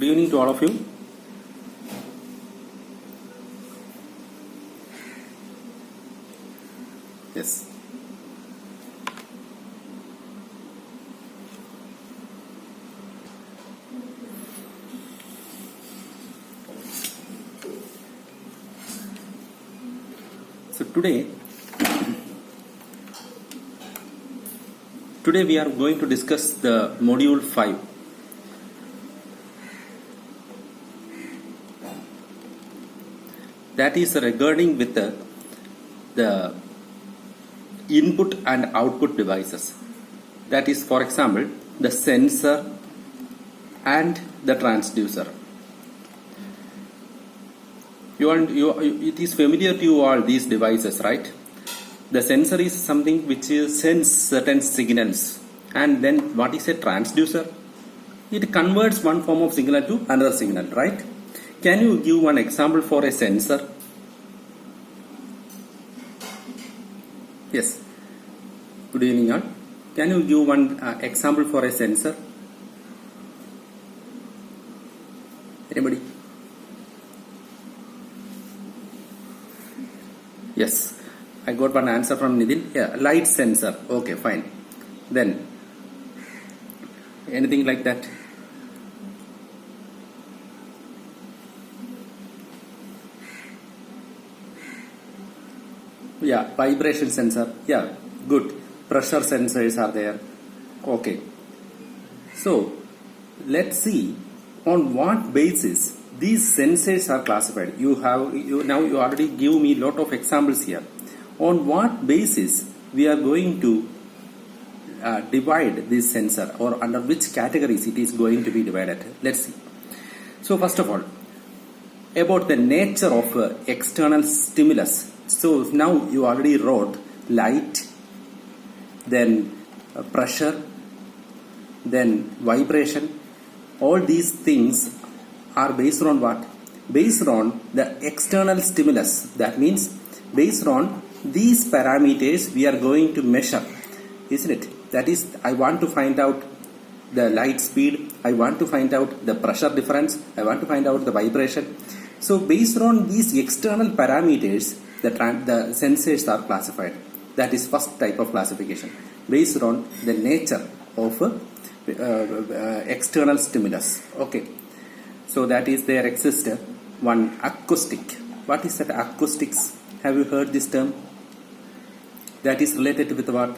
Good evening to all of you. Yes. So today we are going to discuss the module 5. That is regarding with the input and output devices. That is, for example, the sensor and the transducer. It is familiar to you all, these devices, right? The sensor is something which sends certain signals, and then what is a transducer? It converts one form of signal to another signal, right? Can you give one example for a sensor? Yes. Good evening all. Can you give one example for a sensor? Anybody? Yes. I got one answer from Nidin. Yeah, light sensor. Okay, fine. Then, anything like that? Yeah, vibration sensor. Yeah, good. Pressure sensors are there. Okay. So, let's see on what basis these sensors are classified. You already give me lot of examples here. On what basis we are going to divide this sensor, or under which categories it is going to be divided? Let's see. So, first of all, about the nature of external stimulus. So now you already wrote light, then pressure, then vibration. All these things are based on what? Based on the external stimulus. That means based on these parameters we are going to measure, isn't it? That is, I want to find out the light speed, I want to find out the pressure difference, I want to find out the vibration. So based on these external parameters, the sensors are classified. That is first type of classification, based on the nature of external stimulus. Okay. So that is, there exists one acoustic. What is that acoustics? Have you heard this term? That is related with what?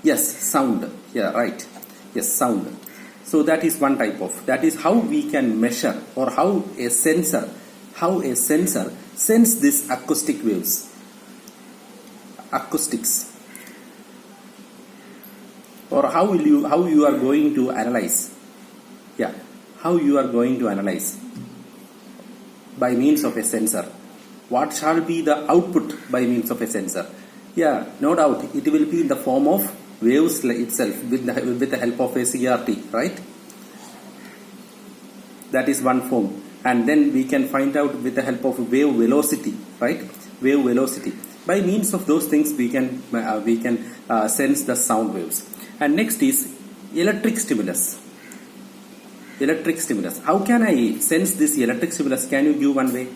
Yes, sound. Yeah, right. Yes, sound. So that is one type of. That is how we can measure, or how a sensor sends these acoustic waves. Acoustics. Or how you are going to analyze. Yeah, how you are going to analyze by means of a sensor. What shall be the output by means of a sensor? Yeah, no doubt it will be in the form of waves itself, with the help of a CRT, right? That is one form. And then we can find out with the help of wave velocity, right? Wave velocity. By means of those things we can sense the sound waves. And next is electric stimulus. Electric stimulus. How can I sense this electric stimulus? Can you give one way?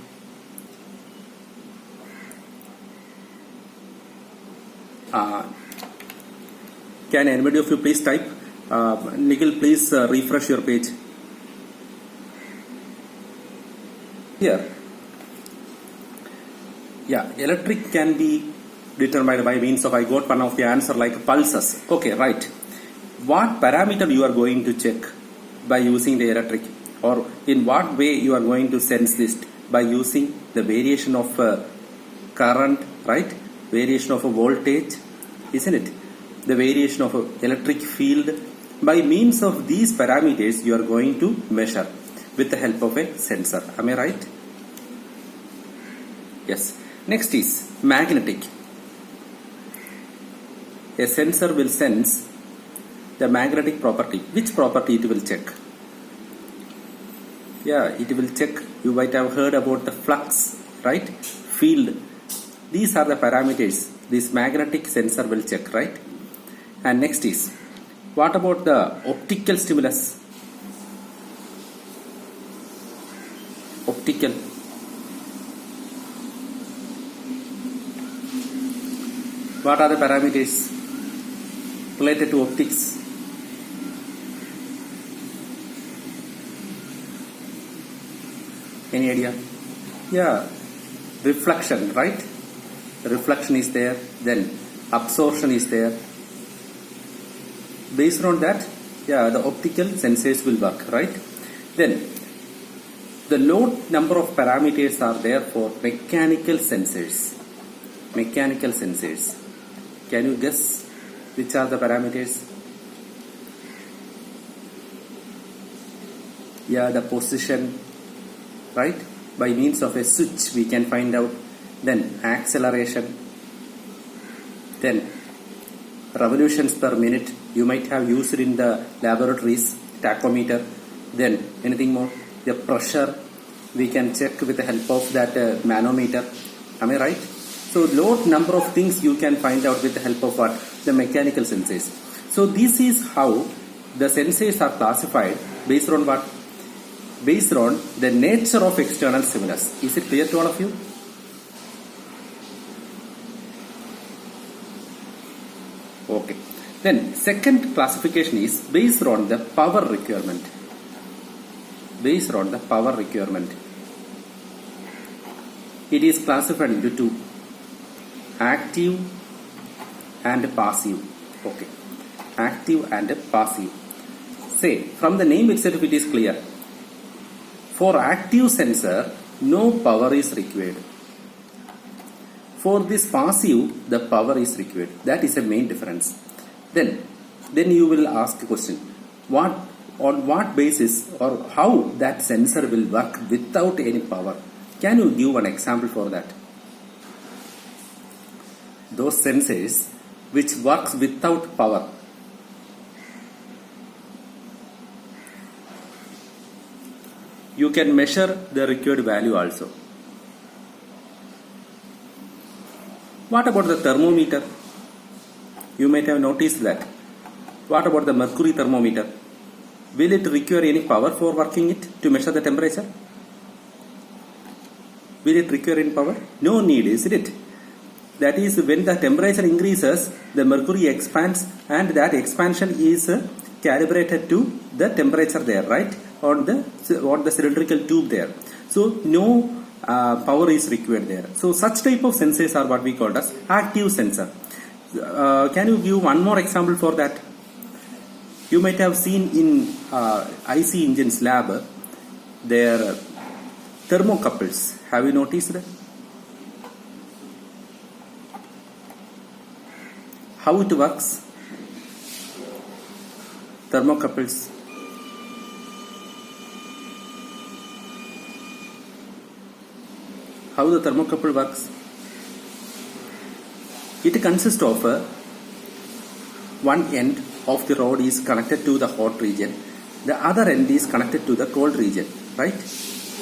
Can anybody of you please type? Nikhil, please refresh your page. Here. Yeah, electric can be determined by means of, I got one of the answer like pulses. Okay, right. What parameter you are going to check by using the electric, or in what way you are going to sense this? By using the variation of current, right? Variation of a voltage, isn't it? The variation of a electric field. By means of these parameters you are going to measure with the help of a sensor. Am I right? Yes. Next is magnetic. A sensor will sense the magnetic property. Which property it will check? Yeah, it will check. You might have heard about the flux, right? Field. These are the parameters this magnetic sensor will check, right? And next is, what about the optical stimulus? Optical. What are the parameters related to optics? Any idea? Yeah, reflection, right? Reflection is there, then absorption is there. Based on that, yeah, the optical sensors will work, right? Then the load number of parameters are there for mechanical sensors. Mechanical sensors. Can you guess which are the parameters? Yeah, the position, right? By means of a switch we can find out. Then acceleration, then revolutions per minute you might have used in the laboratories, tachometer. Then anything more? The pressure we can check with the help of that manometer. Am I right? So load number of things you can find out with the help of what? The mechanical sensors. So this is how the sensors are classified based on what? Based on the nature of external stimulus. Is it clear to all of you? Okay. Then second classification is based on the power requirement. Based on the power requirement. It is classified into two. Active and passive. Okay. Active and passive. Say, from the name itself it is clear. For active sensor, no power is required. For this passive, the power is required. That is the main difference. Then you will ask a question. On what basis or how that sensor will work without any power? Can you give an example for that? Those sensors which works without power. You can measure the required value also. What about the thermometer? You might have noticed that. What about the mercury thermometer? Will it require any power for working it to measure the temperature? Will it require any power? No need, isn't it? That is, when the temperature increases, the mercury expands, and that expansion is calibrated to the temperature there, right? On the cylindrical tube there. So no power is required there. So such type of sensors are what we call as active sensor. Can you give one more example for that? You might have seen in IC engines lab their thermocouples. Have you noticed that? How it works? Thermocouples. How the thermocouple works? It consists of one end of the rod is connected to the hot region, the other end is connected to the cold region, right?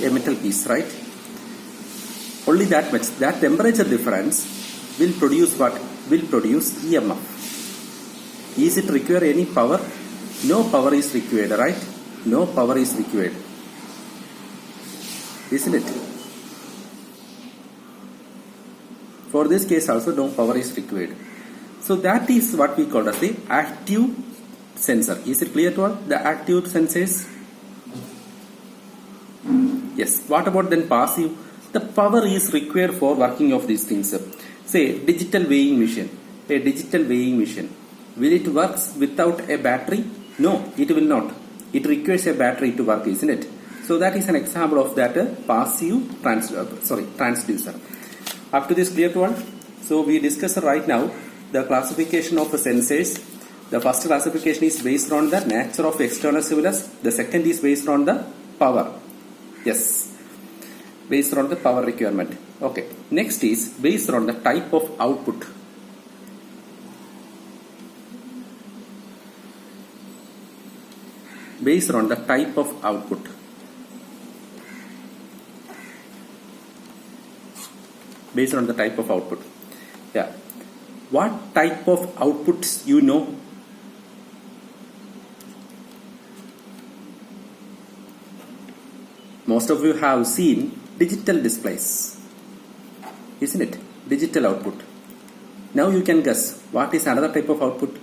A metal piece, right? Only that much. That temperature difference will produce what? Will produce EMF. Is it require any power? No power is required, right? No power is required. Isn't it? For this case also no power is required. So that is what we call as the active sensor. Is it clear to all? The active sensors? Yes. What about then passive? The power is required for working of these things. Say digital weighing machine. A digital weighing machine. Will it works without a battery? No, it will not. It requires a battery to work, isn't it? So that is an example of that passive transducer. Up to this clear to all? So we discussed right now the classification of sensors. The first classification is based on the nature of external stimulus. The second is based on the power. Yes. Based on the power requirement. Okay. Next is based on the type of output. Based on the type of output. Based on the type of output. Yeah. What type of outputs you know? Most of you have seen digital displays, isn't it? Digital output. Now you can guess what is another type of output.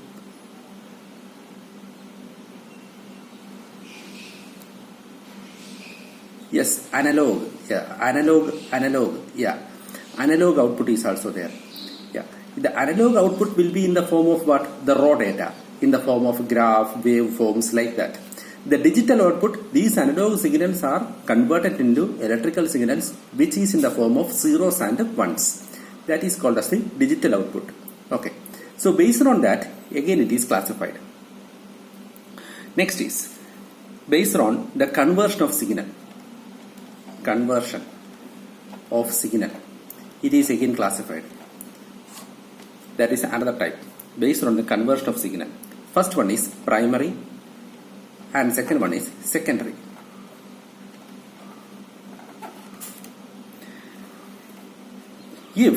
Yes, analog. Yeah, analog. Yeah, analog output is also there. Yeah, the analog output will be in the form of what? The raw data, in the form of graph, waveforms, like that. The digital output, these analog signals are converted into electrical signals, which is in the form of zeros and ones. That is called as the digital output. Okay. So based on that, again it is classified. Next is based on the conversion of signal. Conversion of signal. It is again classified. That is another type. Based on the conversion of signal. First one is primary and second one is secondary. If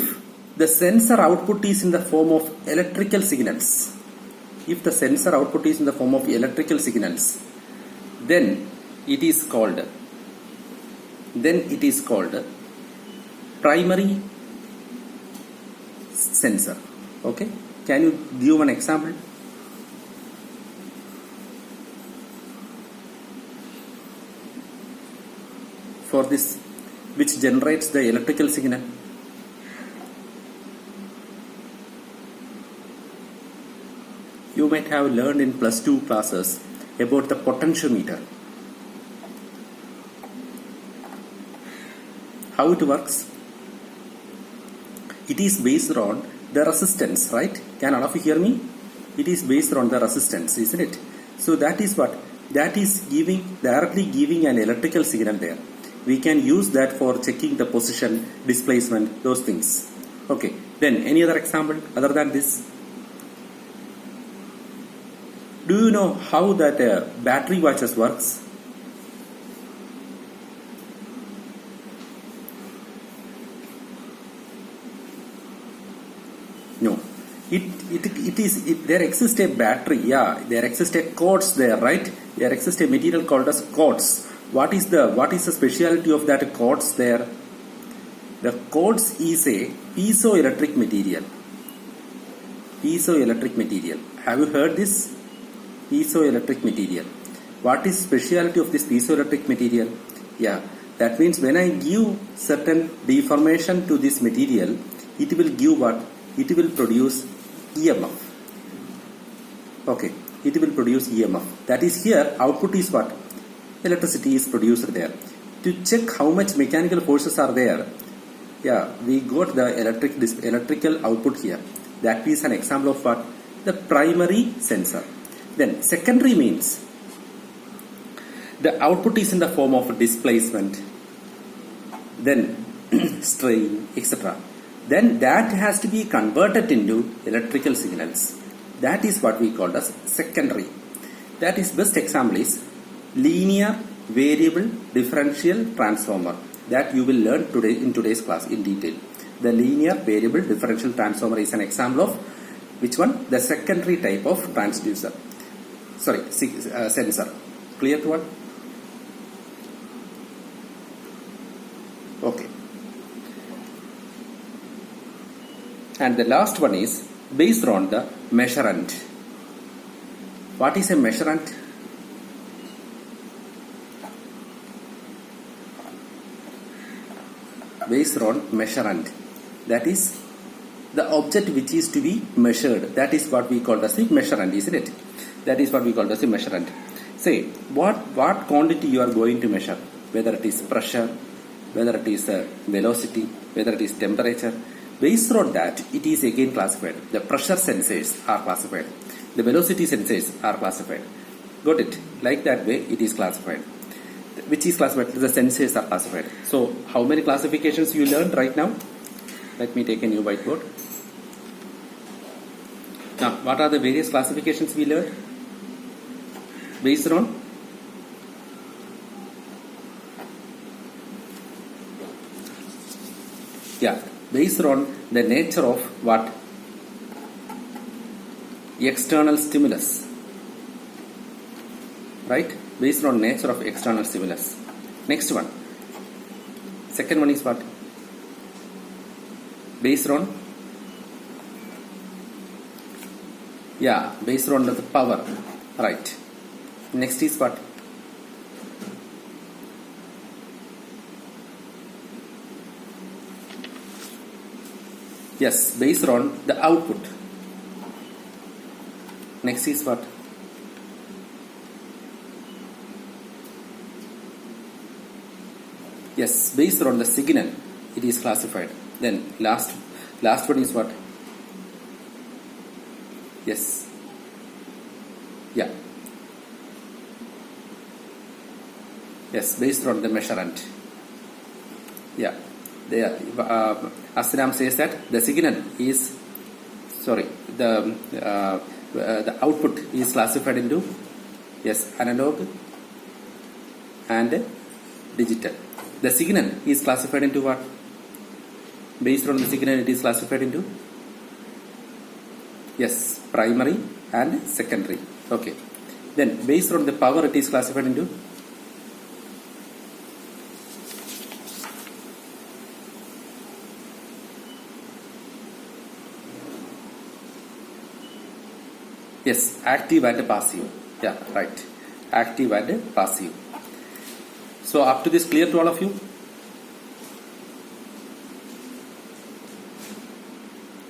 the sensor output is in the form of electrical signals, if the sensor output is in the form of electrical signals, then it is called primary sensor. Okay, can you give an example? For this, which generates the electrical signal? You might have learned in +2 classes about the potentiometer. How it works? It is based on the resistance, right? Can all of you hear me? It is based on the resistance, isn't it? So that is what? That is directly giving an electrical signal there. We can use that for checking the position, displacement, those things. Okay. Then any other example other than this? Do you know how that battery watches works? No. There exists a battery. Yeah, there exists a quartz there, right? There exists a material called as quartz. What is the speciality of that quartz there? The quartz is a piezoelectric material. Piezoelectric material. Have you heard this? Piezoelectric material. What is speciality of this piezoelectric material? Yeah, that means when I give certain deformation to this material, it will give what? It will produce EMF. Okay, it will produce EMF. That is here output is what? Electricity is produced there. To check how much mechanical forces are there, yeah, we got the electrical output here. That is an example of what? The primary sensor. Then secondary means the output is in the form of displacement, then strain, etc. Then that has to be converted into electrical signals. That is what we call as secondary. That is best example is linear variable differential transformer. That you will learn today in today's class in detail. The linear variable differential transformer is an example of which one? The secondary type of transducer. Sorry, sensor. Clear to what? Okay. And the last one is based on the measurand. What is a measurand? Based on measurand. That is the object which is to be measured. That is what we call as the measurand, isn't it? That is what we call as the measurand. Say, what quantity you are going to measure? Whether it is pressure, whether it is velocity, whether it is temperature. Based on that, it is again classified. The pressure sensors are classified. The velocity sensors are classified. Got it? Like that way, it is classified. Which is classified? The sensors are classified. So, how many classifications you learned right now? Let me take a new whiteboard. Now, what are the various classifications we learned? Based on based on the nature of what? External stimulus. Right? Based on nature of external stimulus. Next one. Second one is what? Based on, yeah, based on the power, right. Next is what? Yes, based on the output. Next is what? Yes, based on the signal it is classified. Then last one is what? Yes. Yeah. Yes, based on the measurement. Yeah. There, Asram says that the signal is, the output is classified into, yes, analog and digital. The signal is classified into what? Based on the signal it is classified into, yes, primary and secondary. Okay. Then based on the power it is classified into, yes, active and passive. Yeah, right. Active and passive. So up to this clear to all of you?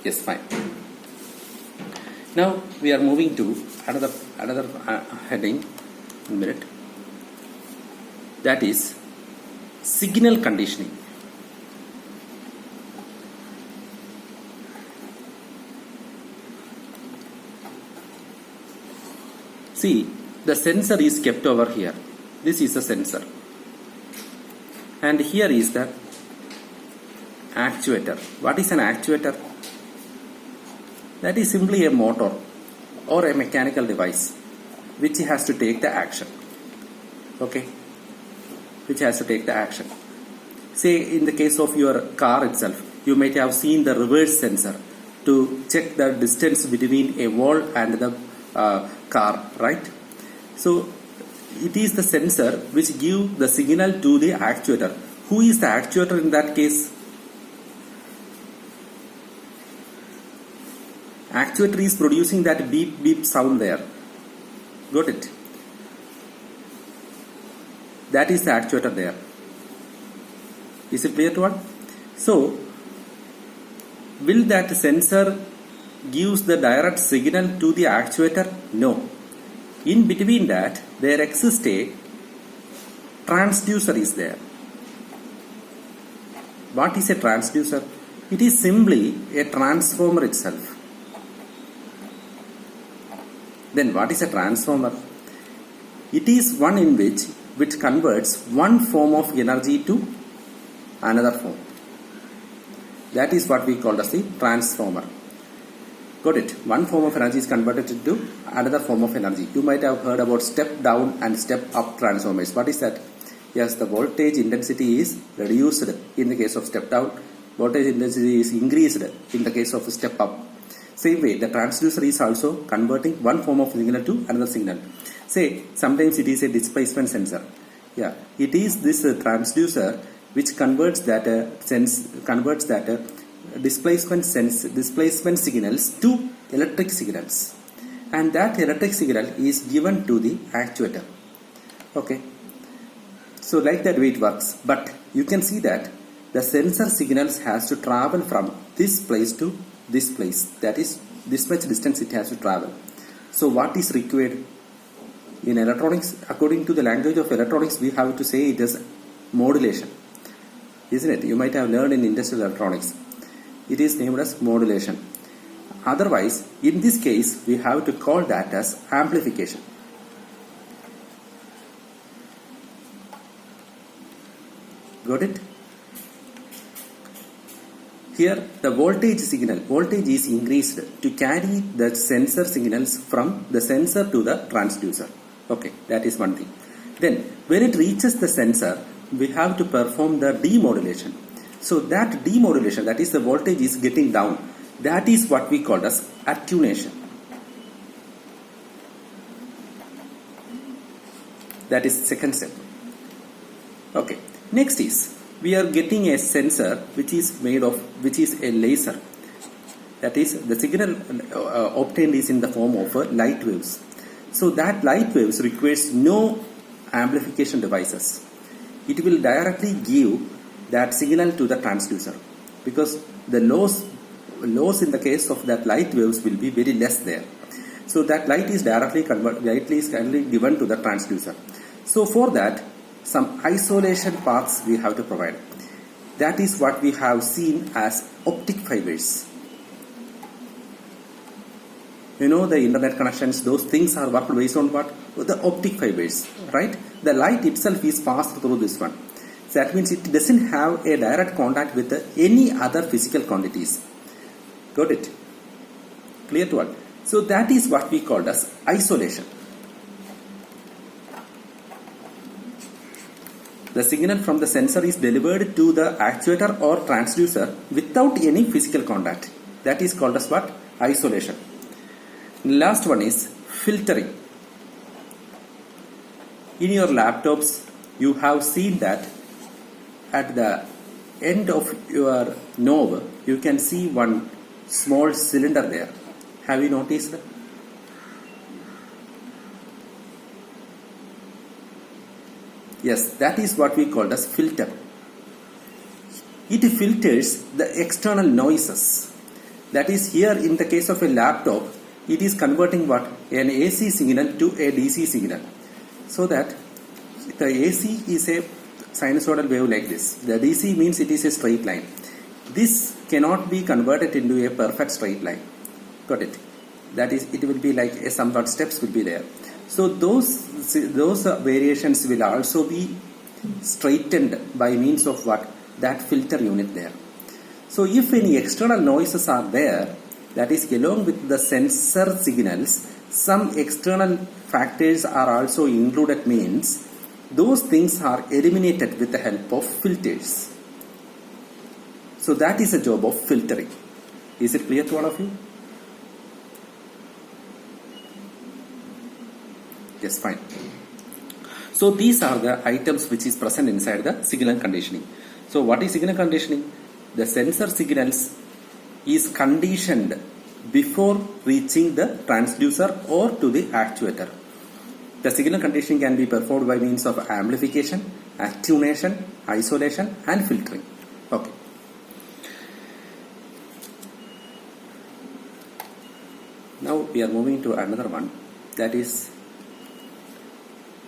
Yes, fine. Now we are moving to another heading in a minute. That is signal conditioning. See, the sensor is kept over here. This is the sensor. And here is the actuator. What is an actuator? That is simply a motor or a mechanical device which has to take the action. Okay? Which has to take the action. Say in the case of your car itself, you might have seen the reverse sensor to check the distance between a wall and the car, right? So it is the sensor which gives the signal to the actuator. Who is the actuator in that case? Actuator is producing that beep beep sound there. Got it? That is the actuator there. Is it clear to all? So, will that sensor gives the direct signal to the actuator? No. In between that, there exists a transducer is there. What is a transducer? It is simply a transformer itself. Then what is a transformer? It is one in which converts one form of energy to another form. That is what we call as the transformer. Got it? One form of energy is converted into another form of energy. You might have heard about step down and step up transformers. What is that? Yes, the voltage intensity is reduced in the case of step down. Voltage intensity is increased in the case of step up. Same way, the transducer is also converting one form of signal to another signal. Say, sometimes it is a displacement sensor. Yeah, it is this transducer which converts that displacement signals to electric signals, and that electric signal is given to the actuator. Okay, so like that way it works. But you can see that the sensor signals has to travel from this place to this place. That is, this much distance it has to travel. So what is required in electronics? According to the language of electronics, we have to say it is modulation, isn't it? You might have learned in industrial electronics. It is named as modulation. Otherwise, in this case, we have to call that as amplification. Got it? Here, the voltage is increased to carry the sensor signals from the sensor to the transducer. Okay, that is one thing. Then, when it reaches the sensor, we have to perform the demodulation. So that demodulation, that is the voltage is getting down, that is what we call as attenuation. That is second step. Okay. Next is we are getting a sensor which is a laser. That is, the signal obtained is in the form of light waves. So that light waves requires no amplification devices. It will directly give that signal to the transducer, because the loss in the case of that light waves will be very less there. So that light is directly given to the transducer. So for that, some isolation paths we have to provide. That is what we have seen as optic fibers. You know, the internet connections, those things are worked based on what? The optic fibers, right? The light itself is passed through this one. So that means it doesn't have a direct contact with any other physical quantities. Got it? Clear to all? So that is what we called as isolation. The signal from the sensor is delivered to the actuator or transducer without any physical contact. That is called as what? Isolation. Last one is filtering. In your laptops, you have seen that at the end of your knob, you can see one small cylinder there. Have you noticed that? Yes, that is what we call as filter. It filters the external noises. That is, here in the case of a laptop, it is converting what? An AC signal to a DC signal. So that the AC is a sinusoidal wave like this. The DC means it is a straight line. This cannot be converted into a perfect straight line. Got it? That is, it will be like a somewhat steps will be there. So those variations will also be straightened by means of what? That filter unit there. So if any external noises are there, that is, along with the sensor signals, some external factors are also included, means those things are eliminated with the help of filters. So that is the job of filtering. Is it clear to all of you? Yes, fine. So these are the items which is present inside the signal conditioning. So what is signal conditioning? The sensor signals is conditioned before reaching the transducer or to the actuator. The signal conditioning can be performed by means of amplification, attenuation, isolation and filtering. Okay. Now we are moving to another one, that is,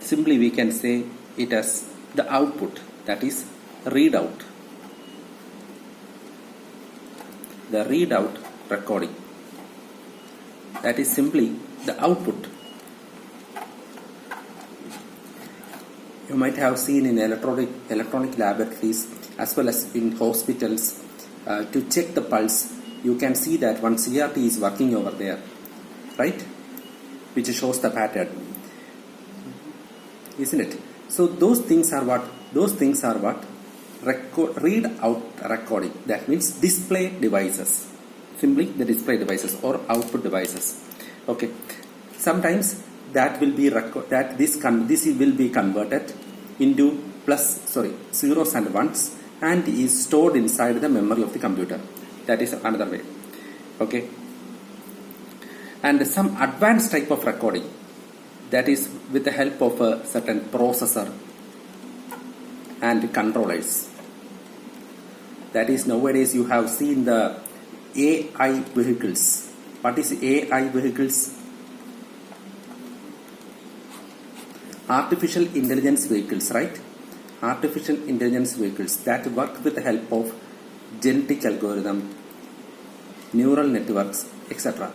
simply we can say it as the output, that is readout. The readout recording. That is simply the output. You might have seen in electronic laboratories as well as in hospitals, to check the pulse, you can see that one CRT is working over there, right? Which shows the pattern, isn't it? So those things are what? Readout recording. That means display devices. Simply the display devices or output devices. Okay. Sometimes that will be this will be converted into zeros and ones and is stored inside the memory of the computer. That is another way. Okay. And some advanced type of recording, that is with the help of a certain processor and controllers. That is, nowadays you have seen the AI vehicles. What is AI vehicles? Artificial intelligence vehicles, right? Artificial intelligence vehicles that work with the help of genetic algorithm, neural networks, etc.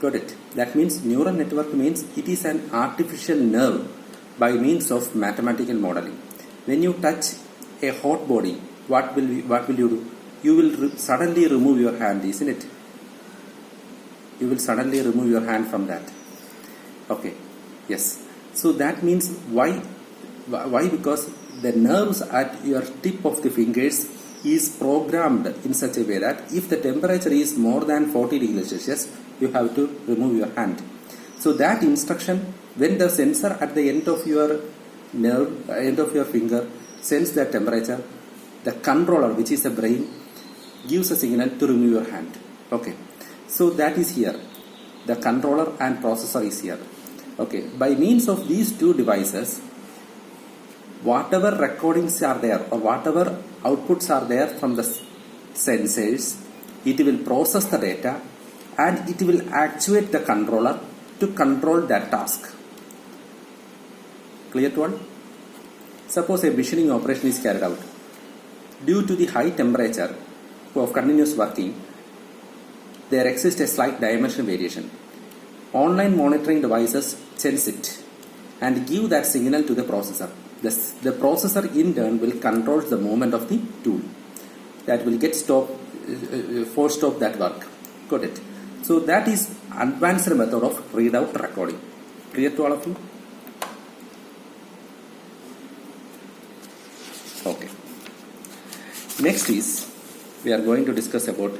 Got it? That means neural network means it is an artificial nerve by means of mathematical modeling. When you touch a hot body, what will you do? You will suddenly remove your hand, isn't it? You will suddenly remove your hand from that. Okay. Yes. So that means why? Because the nerves at your tip of the fingers is programmed in such a way that if the temperature is more than 40 degrees Celsius, you have to remove your hand. So that instruction, when the sensor at the end of your nerve, end of your finger, sense the temperature. The controller, which is the brain, gives a signal to remove your hand. Okay, so that is here. The controller and processor is here. Okay, by means of these two devices, whatever recordings are there or whatever outputs are there from the sensors, it will process the data and it will actuate the controller to control that task. Clear to all? Suppose a machining operation is carried out. Due to the high temperature of continuous working, there exists a slight dimension variation. Online monitoring devices sense it and give that signal to the processor. The processor in turn will control the movement of the tool. That will get force stop that work. Got it? So that is advanced method of readout recording. Clear to all of you? Okay. Next is we are going to discuss about.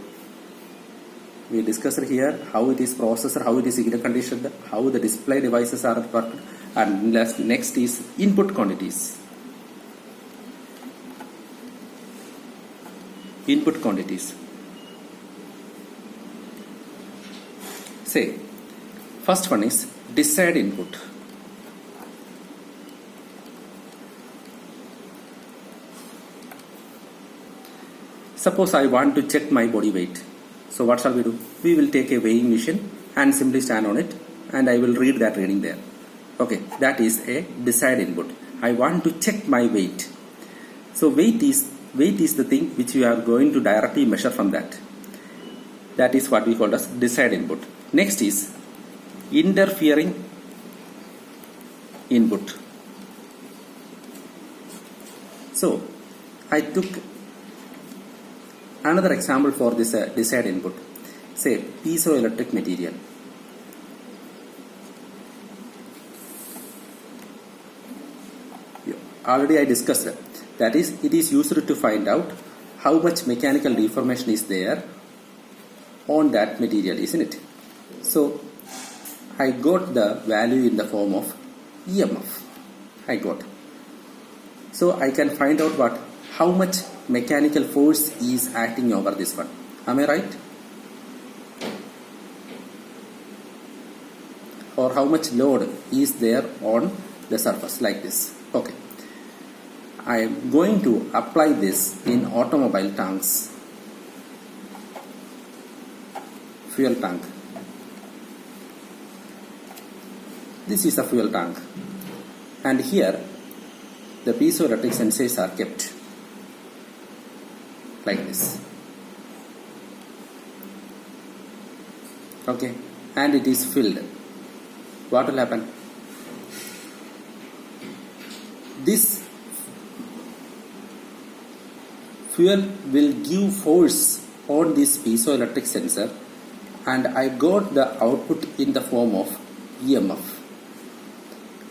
We discussed here how it is processor, how it is signal conditioned, how the display devices are worked, and next is input quantities. Input quantities. Say, first one is desired input. Suppose I want to check my body weight. So what shall we do? We will take a weighing machine and simply stand on it and I will read that reading there. Okay, that is a desired input. I want to check my weight. So weight is the thing which you are going to directly measure from that. That is what we call as desired input. Next is interfering input. So I took another example for this desired input. Say piezoelectric material. Already I discussed that. That is, it is used to find out how much mechanical deformation is there on that material, isn't it? So I got the value in the form of EMF. I got. So I can find out how much mechanical force is acting over this one. Am I right? Or how much load is there on the surface like this. Okay. I am going to apply this in automobile tanks. Fuel tank. This is a fuel tank. And here the piezoelectric sensors are kept like this. Okay, and it is filled. What will happen? This fuel will give force on this piezoelectric sensor and I got the output in the form of EMF.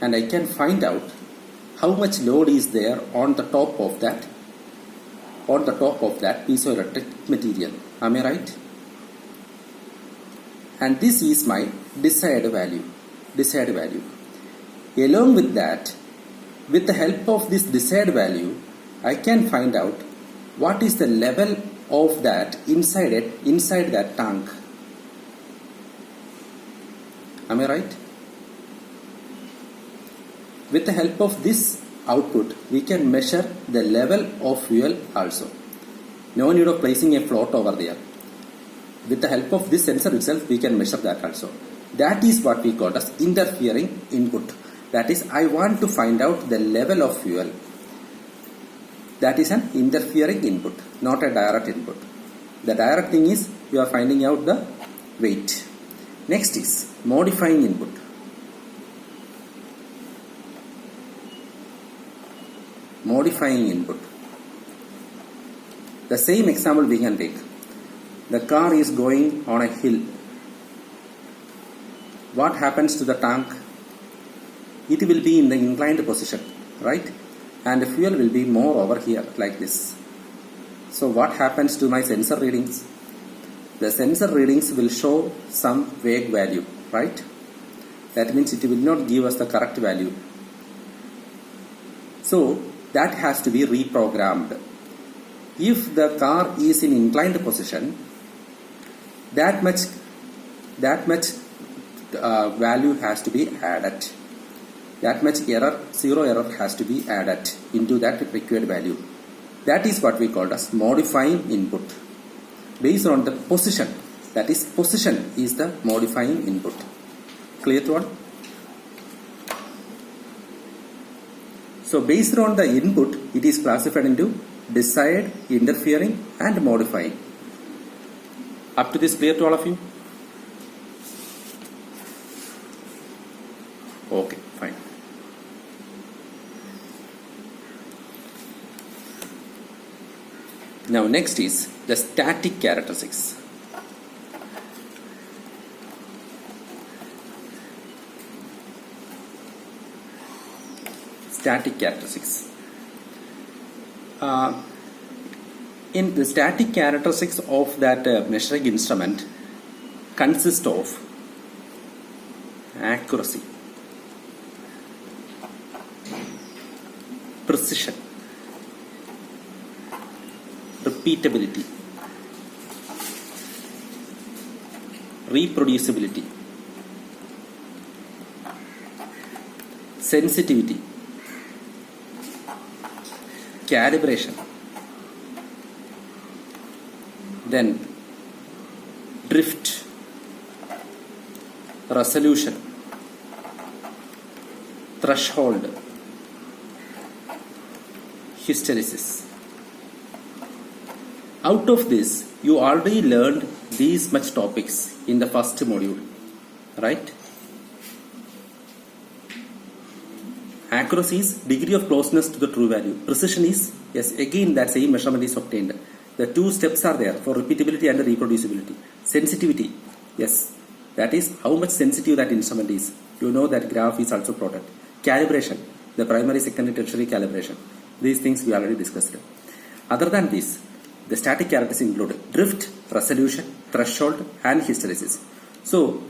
And I can find out how much load is there on the top of that piezoelectric material. Am I right? And this is my desired value. Along with that, with the help of this desired value, I can find out what is the level of that inside that tank. Am I right? With the help of this output, we can measure the level of fuel also. No need of placing a float over there. With the help of this sensor itself, we can measure that also. That is what we call as interfering input. That is, I want to find out the level of fuel. That is an interfering input, not a direct input. The direct thing is, you are finding out the weight. Next is modifying input. Modifying input. The same example we can take. The car is going on a hill. What happens to the tank? It will be in the inclined position, right? And the fuel will be more over here like this. So what happens to my sensor readings? The sensor readings will show some vague value, right? That means it will not give us the correct value. So that has to be reprogrammed. If the car is in inclined position, that much value has to be added. That much error, zero error has to be added into that required value. That is what we call as modifying input based on the position. That is, position is the modifying input. Clear to all? So based on the input, it is classified into desired, interfering and modifying. Up to this clear to all of you? Okay, fine. Now next is the static characteristics. Static characteristics. In the static characteristics of that measuring instrument consist of accuracy, precision, repeatability, reproducibility, sensitivity, calibration, then drift, resolution, threshold, hysteresis. Out of this, you already learned these much topics in the first module, right? Accuracy is degree of closeness to the true value. Precision is, yes, again that same measurement is obtained. The two steps are there for repeatability and reproducibility. Sensitivity, yes, that is how much sensitive that instrument is. You know that graph is also plotted. Calibration, the primary, secondary, tertiary calibration. These things we already discussed. Other than this, the static characteristics include drift, resolution, threshold and hysteresis. So,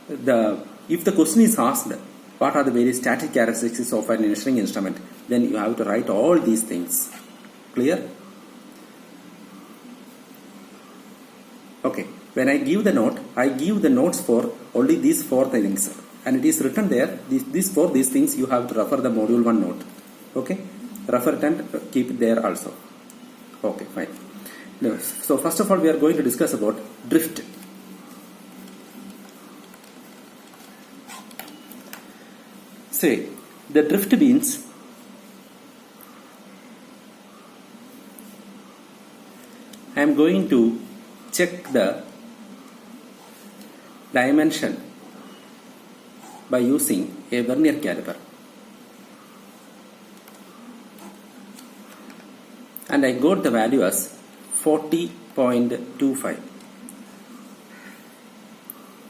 if the question is asked, what are the various static characteristics of an measuring instrument, then you have to write all these things. Clear? Okay. When I give the note, I give the notes for only these four things. And it is written there, for these things you have to refer the module 1 note. Okay? Refer it and keep it there also. Okay, fine. Now, so first of all, we are going to discuss about drift. Say, the drift means I am going to check the dimension by using a vernier caliper. And I got the value as 40.25.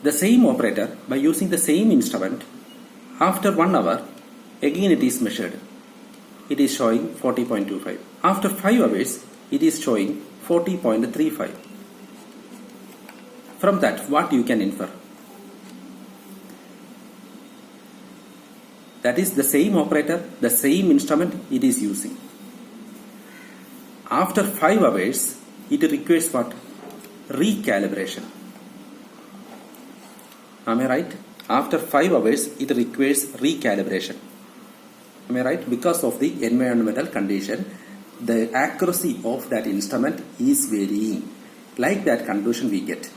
The same operator, by using the same instrument, after 1 hour, again it is measured. It is showing 40.25. After 5 hours, it is showing 40.35. From that, what you can infer? That is the same operator, the same instrument it is using. After 5 hours, it requires what? Recalibration. Am I right? After 5 hours, it requires recalibration. Am I right? Because of the environmental condition, the accuracy of that instrument is varying. Like that conclusion we get.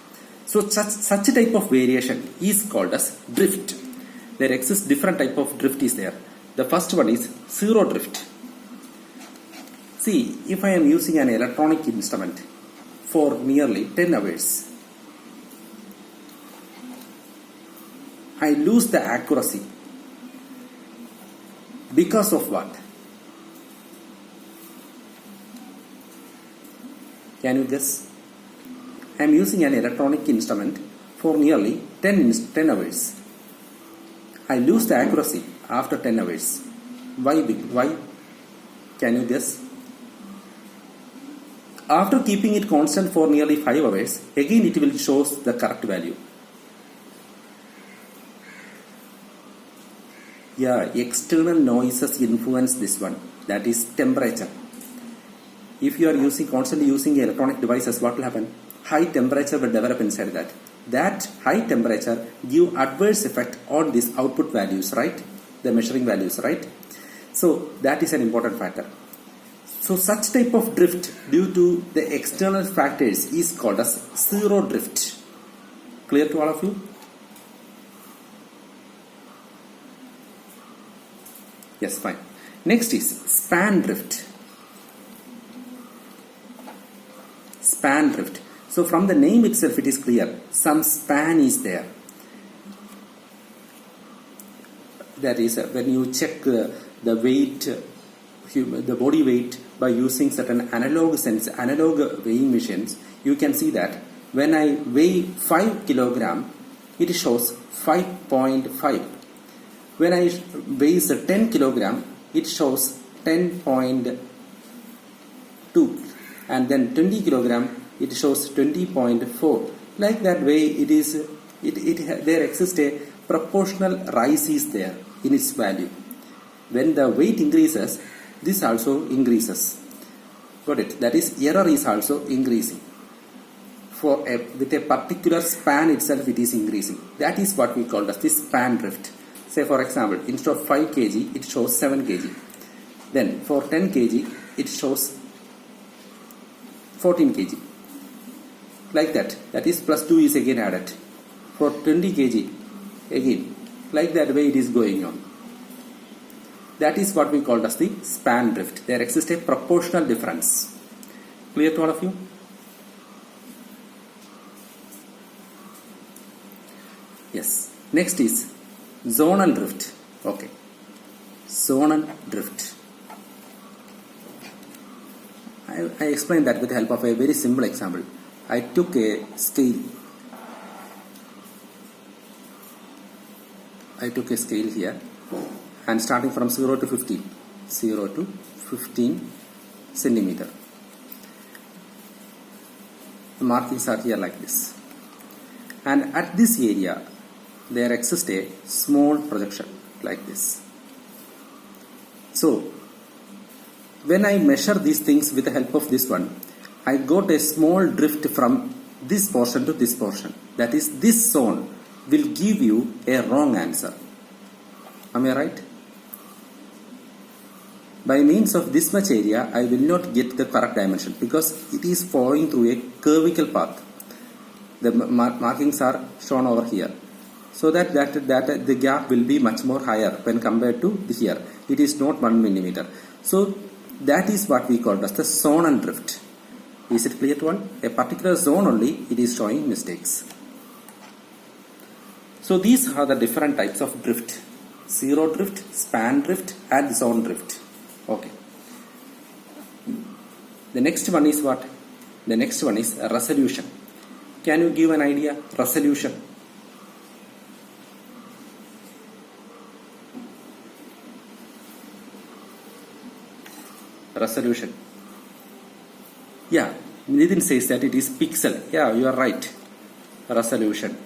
So such type of variation is called as drift. There exists different type of drift is there. The first one is zero drift. See, if I am using an electronic instrument for nearly 10 hours, I lose the accuracy. Because of what? Can you guess? I am using an electronic instrument for nearly 10 hours. I lose the accuracy after 10 hours. Why? Can you guess? After keeping it constant for nearly 5 hours, again it will show the correct value. Yeah, external noises influence this one. That is temperature. If you are constantly using electronic devices, what will happen? High temperature will develop inside that. That high temperature give adverse effect on these output values, right? The measuring values, right? So that is an important factor. So such type of drift due to the external factors is called as zero drift. Clear to all of you? Yes, fine. Next is span drift. Span drift. So from the name itself it is clear. Some span is there. That is when you check the weight, the body weight by using certain analog weighing machines, you can see that when I weigh 5 kilogram, it shows 5.5. When I weigh 10 kilogram, it shows 10.2, and then 20 kilogram, it shows 20.4. Like that way, there exists a proportional rise is there in its value. When the weight increases, this also increases. Got it? That is, error is also increasing. With a particular span itself, it is increasing. That is what we call as the span drift. Say for example, instead of 5 kg, it shows 7 kg. Then for 10 kg, it shows 14 kg. Like that. That is plus 2 is again added. For 20 kg, again. Like that way it is going on. That is what we call as the span drift. There exists a proportional difference. Clear to all of you? Yes. Next is zonal drift. Okay. Zonal drift. I explained that with the help of a very simple example. I took a scale. I took a scale here and starting from 0 to 15. 0 to 15 centimeter. The markings are here like this. And at this area, there exists a small projection like this. So, when I measure these things with the help of this one, I got a small drift from this portion to this portion. That is, this zone will give you a wrong answer. Am I right? By means of this much area, I will not get the correct dimension because it is following through a curvical path. The markings are shown over here. So that the gap will be much more higher when compared to here. It is not 1 millimeter. So that is what we call as the zonal drift. Is it clear to all? A particular zone only, it is showing mistakes. So these are the different types of drift. Zero drift, span drift and zone drift. Okay. The next one is what? The next one is resolution. Can you give an idea? Resolution. Resolution. Yeah, Nitin says that it is pixel. Yeah, you are right. Resolution.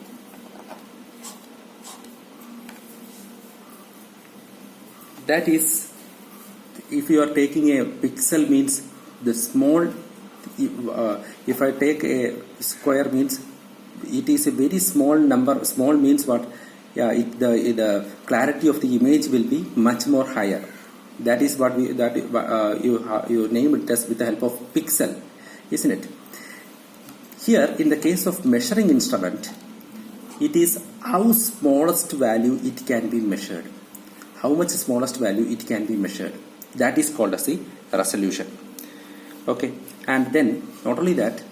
That is, if you are taking a pixel means the small, if I take a square means it is a very small number. Small means what? Yeah, the clarity of the image will be much more higher. That is what you name it as with the help of pixel, isn't it? Here, in the case of measuring instrument, it is how smallest value it can be measured. How much smallest value it can be measured. That is called as the resolution. Okay, and then not only that,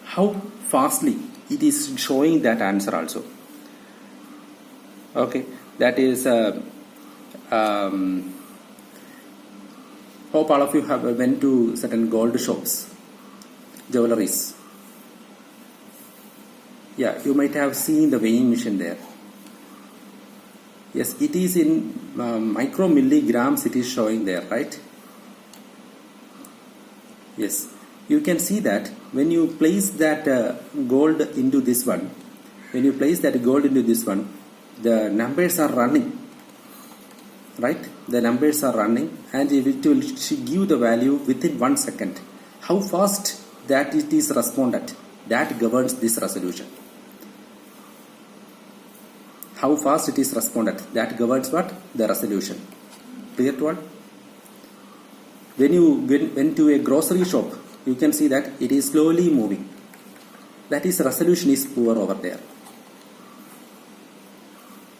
how fastly it is showing that answer also. Okay, that is. Hope all of you have went to certain gold shops, jewelries. Yeah, you might have seen the weighing machine there. Yes, it is in micromilligrams. It is showing there, right? Yes, you can see that when you place that gold into this one, the numbers are running. right? The numbers are running and it will give the value within 1 second. How fast that it is responded, that governs this resolution. How fast it is responded, that governs what? The resolution. Clear to all? When you went to a grocery shop, you can see that it is slowly moving. That is, resolution is poor over there.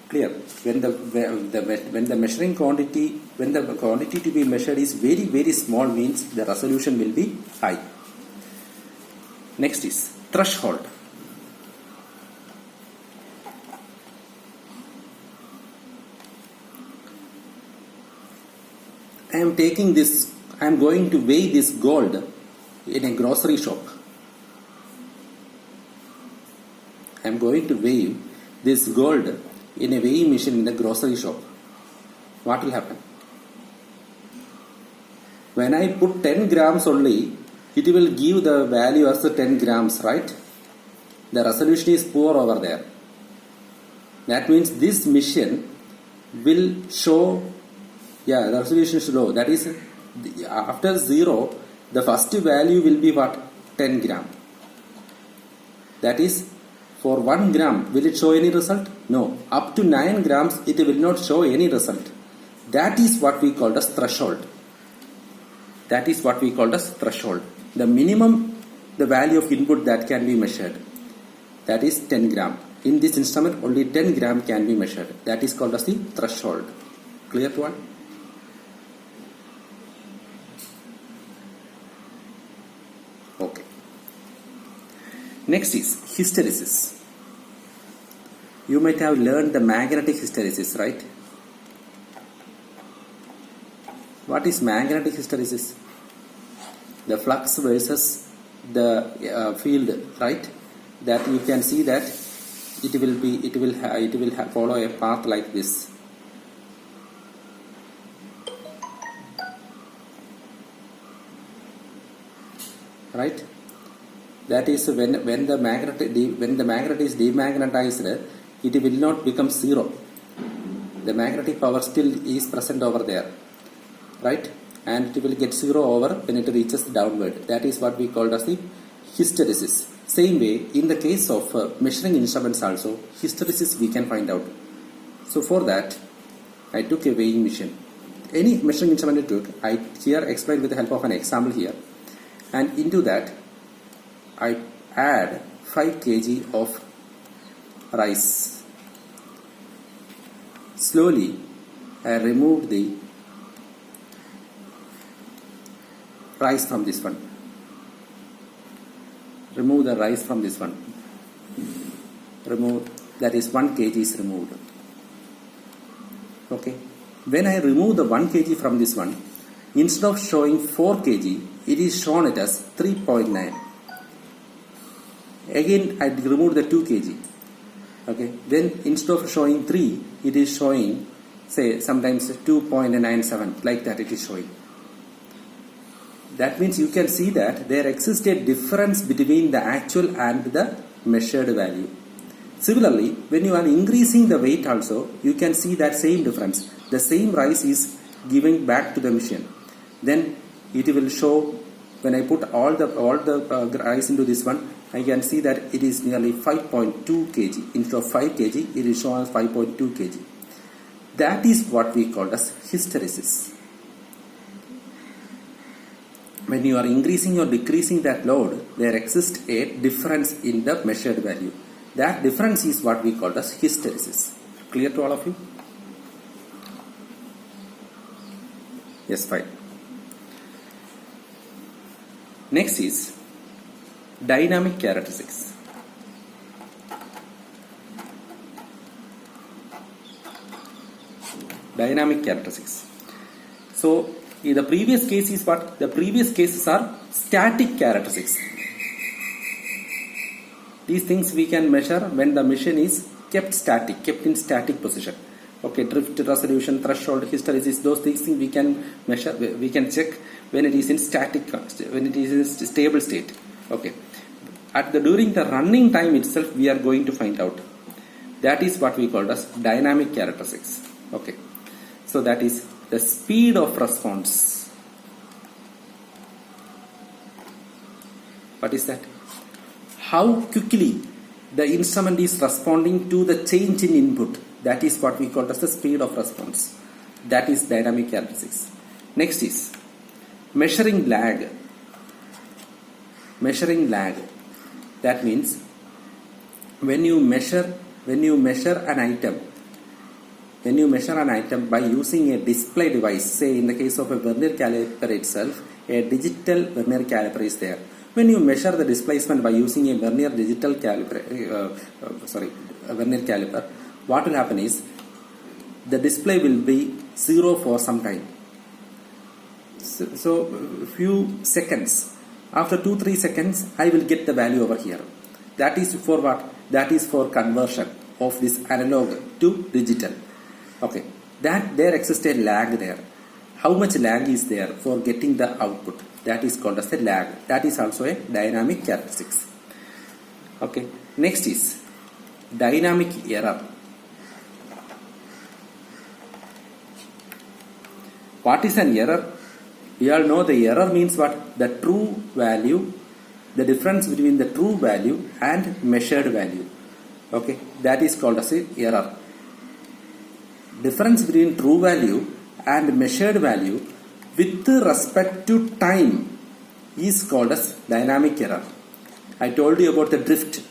Clear? When the measuring quantity, when the quantity to be measured is very, very small, means the resolution will be high. Next is threshold. I am going to weigh this gold in a grocery shop. I am going to weigh this gold in a weighing machine in the grocery shop. What will happen? When I put 10 grams only, it will give the value as 10 grams, right? The resolution is poor over there. That means this machine will show, the resolution is low. That is, after 0, the first value will be what? 10 gram. That is, for 1 gram, will it show any result? No. Up to 9 grams, it will not show any result. That is what we call as threshold. That is what we call as threshold. The minimum, the value of input that can be measured. That is 10 gram. In this instrument, only 10 gram can be measured. That is called as the threshold. Clear to all? Okay. Next is hysteresis. You might have learned the magnetic hysteresis, right? What is magnetic hysteresis? The flux versus the field, right? That you can see that it will follow a path like this. Right? That is when the magnet is demagnetized, it will not become 0. The magnetic power still is present over there, right? And it will get 0 over when it reaches downward. That is what we call as the hysteresis. Same way, in the case of measuring instruments also, hysteresis we can find out. So for that, I took a weighing machine. Any measuring instrument I took, I here explained with the help of an example here. And into that, I add 5 kg of rice. Slowly, I remove the rice from this one. Remove the rice from this one. Remove, that is 1 kg is removed. Okay. When I remove the 1 kg from this one, instead of showing 4 kg, it is shown it as 3.9. Again, I remove the 2 kg. Okay. Then instead of showing 3, it is showing, say, sometimes 2.97. Like that it is showing. That means you can see that there exists a difference between the actual and the measured value. Similarly, when you are increasing the weight also, you can see that same difference. The same rice is given back to the machine. Then it will show, when I put all the rice into this one, I can see that it is nearly 5.2 kg. Instead of 5 kg, it is shown as 5.2 kg. That is what we call as hysteresis. When you are increasing or decreasing that load, there exists a difference in the measured value. That difference is what we call as hysteresis. Clear to all of you? Yes, fine. Next is dynamic characteristics. Dynamic characteristics. So, the previous case is what? The previous cases are static characteristics. These things we can measure when the machine is kept static, kept in static position. Okay, drift, resolution, threshold, hysteresis, those things we can measure, we can check when it is in static, when it is in stable state. Okay. During the running time itself, we are going to find out. That is what we call as dynamic characteristics. Okay. So that is the speed of response. What is that? How quickly the instrument is responding to the change in input. That is what we call as the speed of response. That is dynamic characteristics. Next is measuring lag. Measuring lag. That means when you measure an item by using a display device, say in the case of a vernier caliper itself, a digital vernier caliper is there. When you measure the displacement by using a vernier caliper, what will happen is the display will be 0 for some time. So few seconds, after 2-3 seconds, I will get the value over here. That is for what? That is for conversion of this analog to digital. Okay, that there exists a lag there. How much lag is there for getting the output? That is called as a lag. That is also a dynamic characteristics. Okay, next is dynamic error. What is an error? We all know the error means what? The true value, the difference between the true value and measured value. Okay, that is called as a error. Difference between true value and measured value with respect to time is called as dynamic error. I told you about the drift.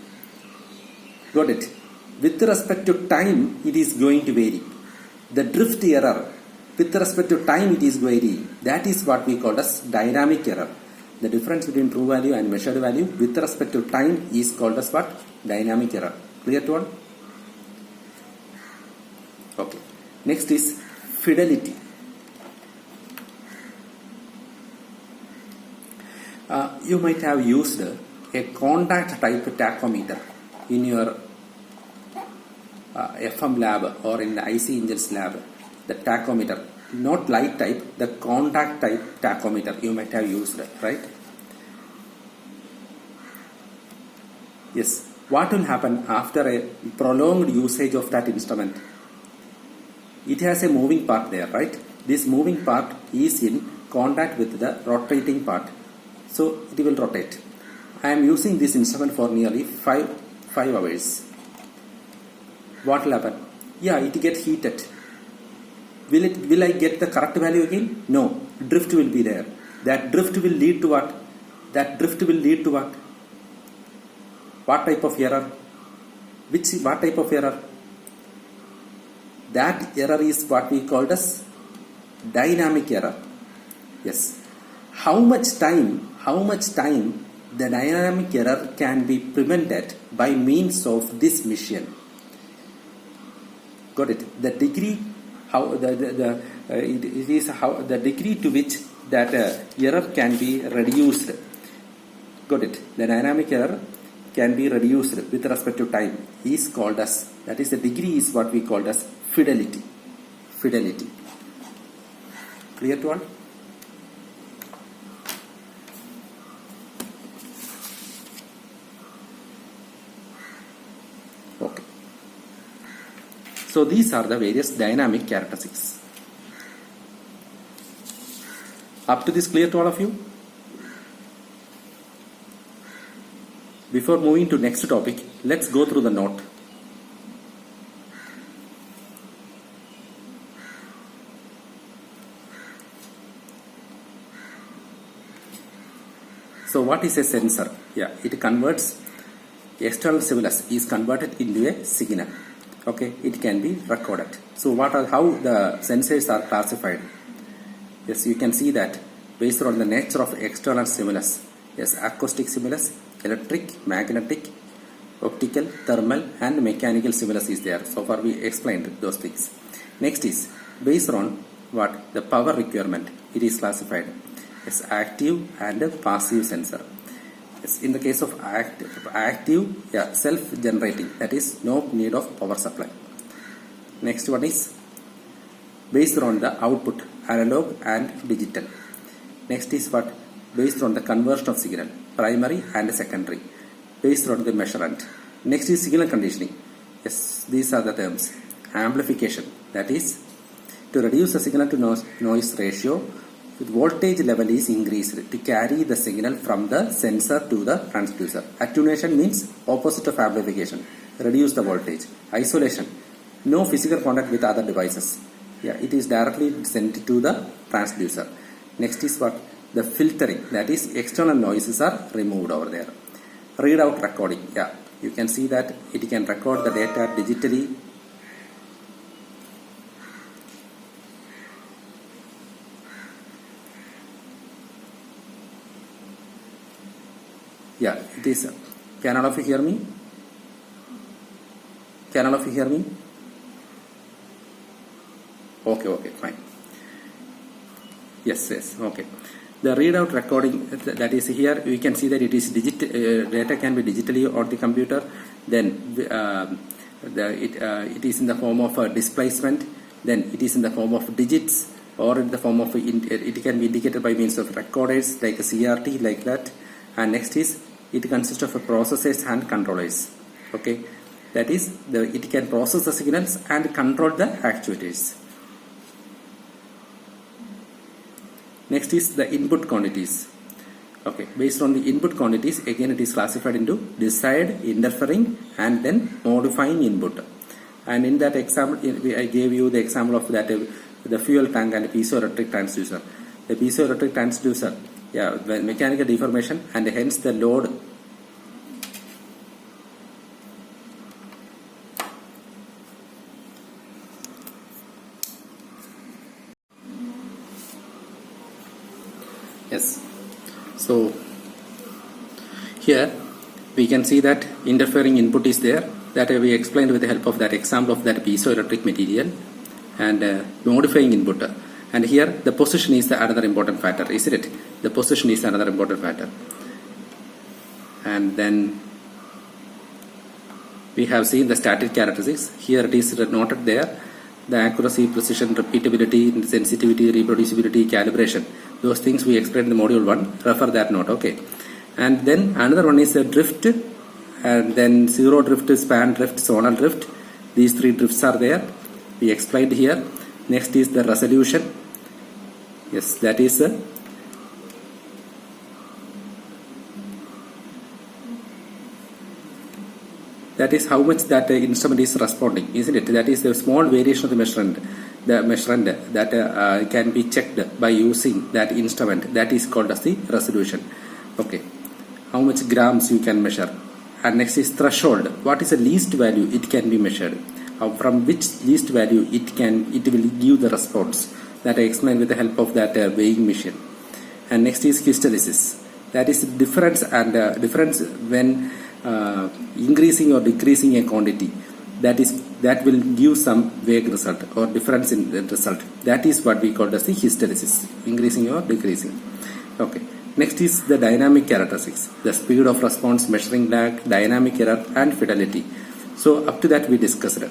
Got it? With respect to time, it is going to vary. The drift error, with respect to time, it is varying. That is what we call as dynamic error. The difference between true value and measured value with respect to time is called as what? Dynamic error. Clear to all? Okay. Next is fidelity. You might have used a contact type tachometer in your FM lab or in the IC engines lab. The tachometer, not light type, the contact type tachometer you might have used, right? Yes. What will happen after a prolonged usage of that instrument? It has a moving part there, right? This moving part is in contact with the rotating part. So it will rotate. I am using this instrument for nearly 5 hours. What will happen? Yeah, it gets heated. Will I get the correct value again? No. Drift will be there. That drift will lead to what? What type of error? What type of error? That error is what we called as dynamic error. Yes. How much time the dynamic error can be prevented by means of this mission? Got it? The degree the degree to which that error can be reduced. Got it? The dynamic error can be reduced with respect to time is called as, that is the degree is what we called as fidelity. Fidelity. Clear to all? Okay. So these are the various dynamic characteristics. Up to this clear to all of you? Before moving to next topic, let's go through the note. So what is a sensor? Yeah, it converts external stimulus is converted into a signal. Okay, it can be recorded. So how the sensors are classified? Yes, you can see that based on the nature of external stimulus. Yes, acoustic stimulus, electric, magnetic, optical, thermal and mechanical stimulus is there. So far we explained those things. Next is based on what? The power requirement. It is classified as active and passive sensor. Yes, in the case of active, yeah, self-generating, that is no need of power supply. Next one is based on the output, analog and digital. Next is what? Based on the conversion of signal, primary and secondary, based on the measurement. Next is signal conditioning. Yes, these are the terms. Amplification, that is to to reduce the signal to noise ratio, the voltage level is increased to carry the signal from the sensor to the transducer. Attenuation means opposite of amplification, reduce the voltage. Isolation, no physical contact with other devices. Yeah, it is directly sent to the transducer. Next is what? The filtering, that is external noises are removed over there. Readout recording, yeah, you can see that it can record the data digitally. Yeah, it is. Can all of you hear me? Can all of you hear me? Okay, fine. Yes, okay. The readout recording, that is here, we can see that it is data can be digitally on the computer. Then it is in the form of displacement. Then it is in the form of digits, or in the form of it can be indicated by means of recorders like a CRT, like that. And next is, it consists of processors and controllers. Okay, that is it can process the signals and control the actuators. Next is the input quantities. Okay, based on the input quantities, again it is classified into desired, interfering, and then modifying input. And in that example, I gave you the example of that the fuel tank and piezoelectric transducer. The piezoelectric transducer, yeah, mechanical deformation, and hence the load. Yes, so here we can see that interfering input is there, that we explained with the help of that example of that piezoelectric material, and modifying input. And here the position is the another important factor, isn't it? The position is another important factor. And then we have seen the static characteristics. Here it is noted there, the accuracy, precision, repeatability, sensitivity, reproducibility, calibration. Those things we explained in the module 1. Refer that note. Okay. And then another one is a drift, and then zero drift, span drift, zonal drift. These three drifts are there. We explained here. Next is the resolution. Yes, that is how much that instrument is responding, isn't it? That is the small variation of the measurement. The measurement that can be checked by using that instrument, that is called as the resolution. Okay, how much grams you can measure. And next is threshold. What is the least value it can be measured? From which least value it will give the response, that I explained with the help of that weighing machine. And next is hysteresis. That is difference, and difference when increasing or decreasing a quantity. That will give some vague result or difference in the result. That is what we call as the hysteresis, increasing or decreasing. Okay. Next is the dynamic characteristics, the speed of response, measuring lag, dynamic error, and fidelity. So up to that we discussed.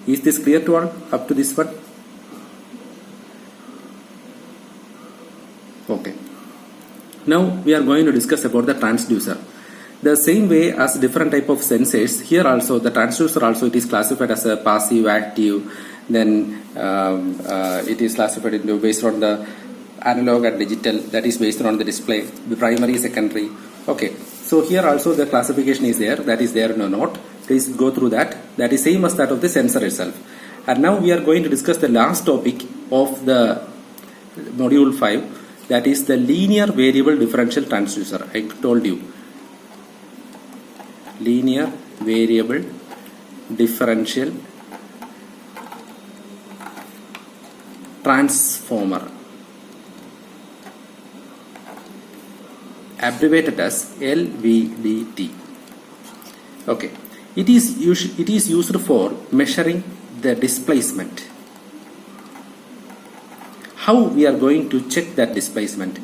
Is this clear to all up to this one? Okay. Now we are going to discuss about the transducer. The same way as different type of sensors, here also the transducer also it is classified as a passive, active. Then it is classified into based on the analog and digital, that is based on the display, the primary, secondary. Okay, so here also the classification is there, that is there in a note. Please go through that. That is same as that of the sensor itself. And now we are going to discuss the last topic of the module 5, that is the linear variable differential transducer. I told you, linear variable differential transformer, abbreviated as LVDT. Okay, it is used for measuring the displacement. How we are going to check that displacement?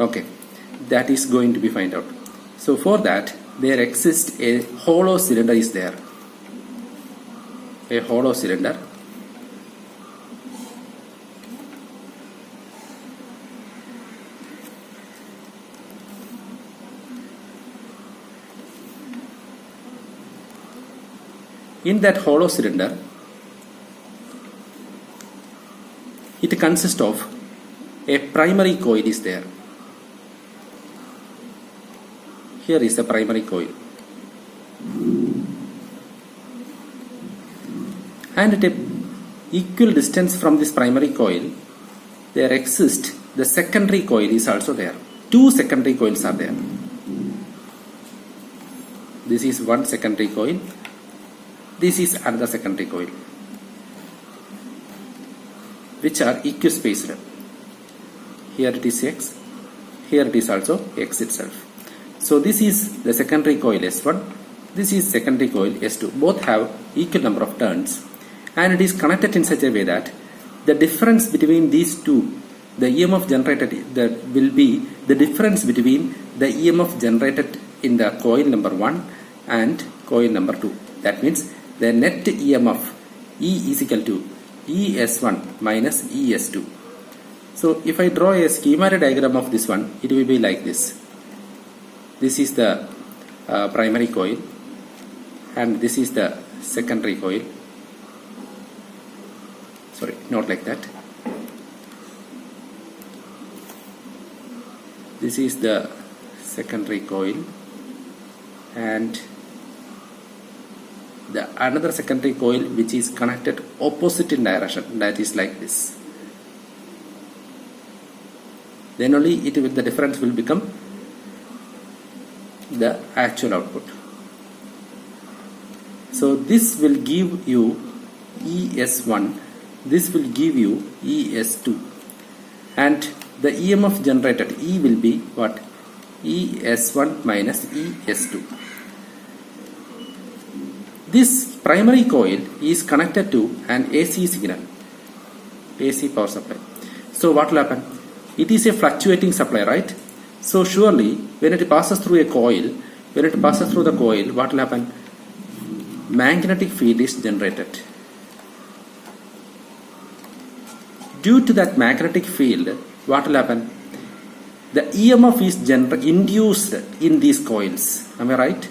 Okay, that is going to be find out. So for that, there exists a hollow cylinder is there. A hollow cylinder. In that hollow cylinder, it consists of a primary coil is there. Here is the primary coil. And at an equal distance from this primary coil, there exists the secondary coil is also there. Two secondary coils are there. This is one secondary coil. This is another secondary coil, which are equispaced. Here it is X, here it is also X itself. So this is the secondary coil S1, this is secondary coil S2. Both have equal number of turns, and it is connected in such a way that the difference between these two, the EMF generated, that will be the difference between the EMF generated in the coil number 1 and coil number 2. That means the net EMF E is equal to ES1 minus ES2. So if I draw a schematic diagram of this one, it will be like this. This is the primary coil, and this is the secondary coil. Sorry, not like that. This is the secondary coil, and the another secondary coil which is connected opposite in direction, that is like this. Then only the difference will become the actual output. So this will give you ES1, this will give you ES2, and the EMF generated E will be what? ES1 minus ES2. This primary coil is connected to an AC signal, AC power supply. So what will happen? It is a fluctuating supply, right? So surely when it passes through a coil, when it passes through the coil, what will happen? Magnetic field is generated. Due to that magnetic field, what will happen? The EMF is induced in these coils. Am I right?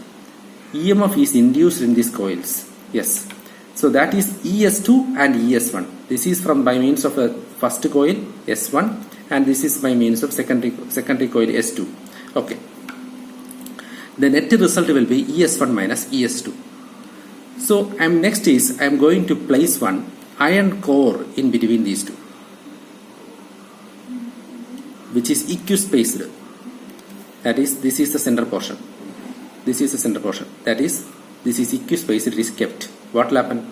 EMF is induced in these coils. Yes. So that is ES2 and ES1. This is from by means of a first coil S1, and this is by means of secondary coil S2. Okay. The net result will be ES1 minus ES2. So I am going to place one iron core in between these two, which is equispaced. That is, this is the center portion. This is the center portion. That is, this is equispaced, it is kept. What will happen?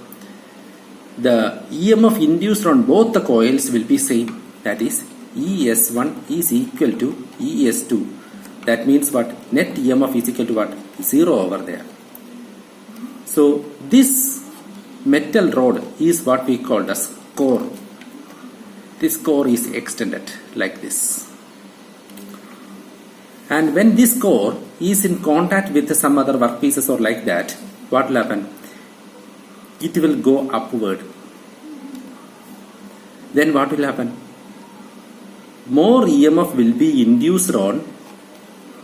The EMF induced on both the coils will be same. That is, ES1 is equal to ES2. That means what? Net EMF is equal to what? 0 over there. So this metal rod is what we call as core. This core is extended like this. And when this core is in contact with some other workpieces or like that, what will happen? It will go upward. Then what will happen? More EMF will be induced on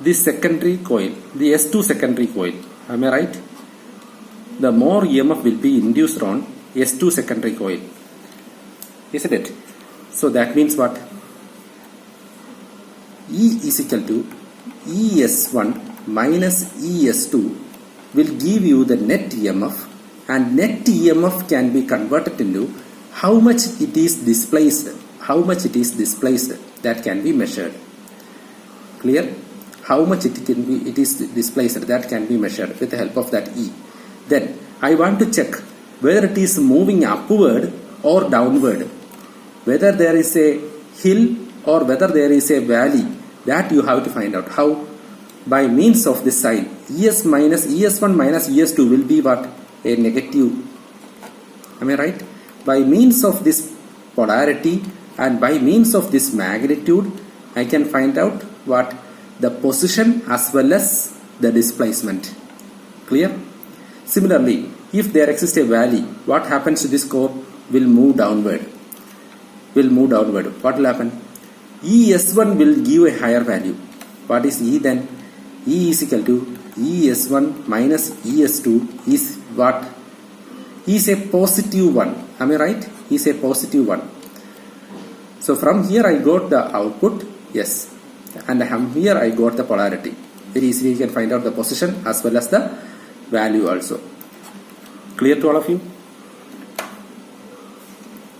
this secondary coil, the S2 secondary coil. Am I right? The more EMF will be induced on S2 secondary coil. Isn't it? So that means what? E is equal to ES1 minus ES2 will give you the net EMF, and net EMF can be converted into how much it is displaced, that can be measured. Clear? How much it is displaced, that can be measured with the help of that E. Then I want to check whether it is moving upward or downward, whether there is a hill or whether there is a valley. That you have to find out. How? By means of this sign. ES1 minus ES2 will be what? A negative. Am I right? By means of this polarity and by means of this magnitude, I can find out what? The position as well as the displacement. Clear? Similarly, if there exists a valley, what happens to this core? Will move downward. What will happen? ES1 will give a higher value. What is E then? E is equal to ES1 minus ES2 is what? Is a positive one. Am I right? Is a positive one. So from here I got the output, yes, and from here I got the polarity. Very easily you can find out the position as well as the value also. Clear to all of you?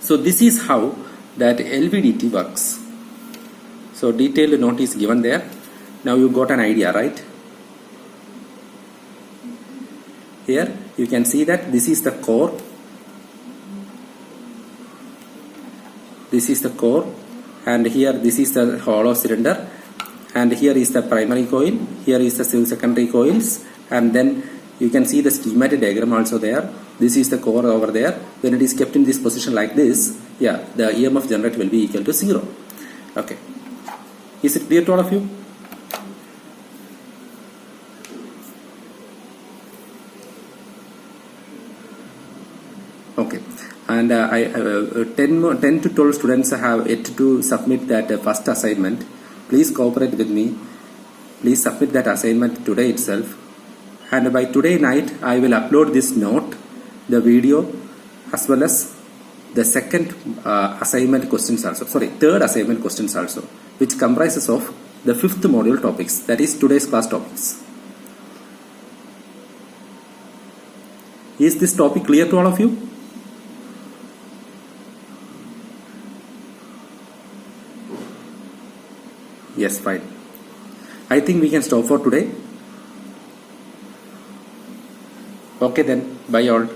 So this is how that LVDT works. So detailed note is given there. Now you got an idea, right? Here you can see that this is the core. This is the core, and here this is the hollow cylinder, and here is the primary coil, here is the secondary coils, and then you can see the schematic diagram also there. This is the core over there. When it is kept in this position like this, yeah, the EMF generated will be equal to 0. Okay. Is it clear to all of you? Okay. And 10 to 12 students have yet to submit that first assignment. Please cooperate with me. Please submit that assignment today itself. And by today night, I will upload this note, the video, as well as the second assignment questions also. Sorry, third assignment questions also, which comprises of the fifth module topics. That is today's class topics. Is this topic clear to all of you? Yes, fine. I think we can stop for today. Okay then, bye all.